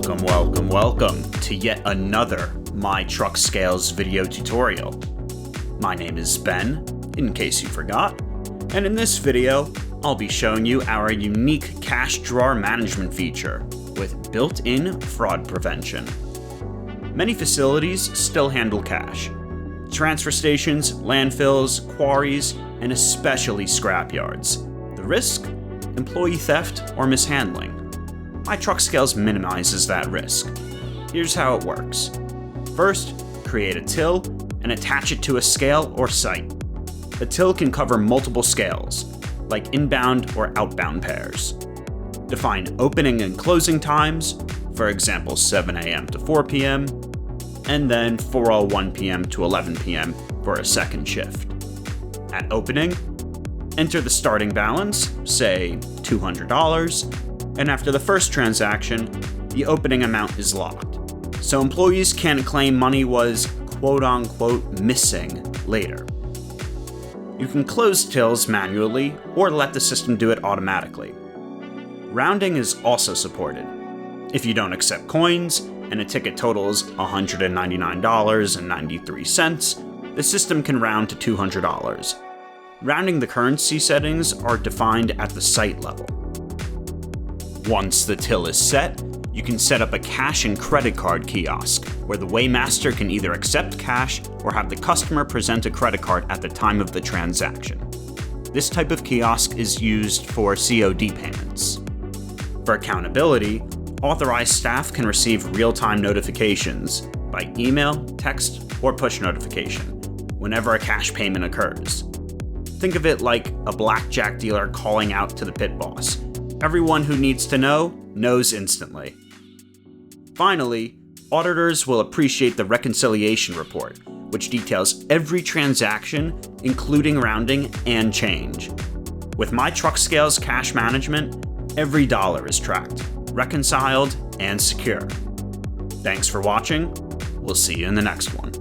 Welcome to yet another MyTruckScales video tutorial. My name is Ben, in case you forgot, and in this video, I'll be showing you our unique cash drawer management feature with built-in fraud prevention. Many facilities still handle cash. Transfer stations, landfills, quarries, and especially scrapyards. The risk? Employee theft or mishandling. MyTruckScales minimizes that risk. Here's how it works. First, create a till and attach it to a scale or site. A till can cover multiple scales, like inbound or outbound pairs. Define opening and closing times, for example 7 a.m. to 4 p.m., and then 4:01 p.m. to 11 p.m. for a second shift. At opening, enter the starting balance, say $200, and after the first transaction, the opening amount is locked, so employees can't claim money was quote-unquote missing later. You can close tills manually or let the system do it automatically. Rounding is also supported. If you don't accept coins and a ticket totals $199.93, the system can round to $200. Rounding the currency settings are defined at the site level. Once the till is set, you can set up a cash and credit card kiosk, where the weighmaster can either accept cash or have the customer present a credit card at the time of the transaction. This type of kiosk is used for COD payments. For accountability, authorized staff can receive real-time notifications by email, text, or push notification whenever a cash payment occurs. Think of it like a blackjack dealer calling out to the pit boss. Everyone who needs to know knows instantly. Finally, auditors will appreciate the reconciliation report, which details every transaction, including rounding and change. With MyTruckScales cash management, every dollar is tracked, reconciled, and secure. Thanks for watching. We'll see you in the next one.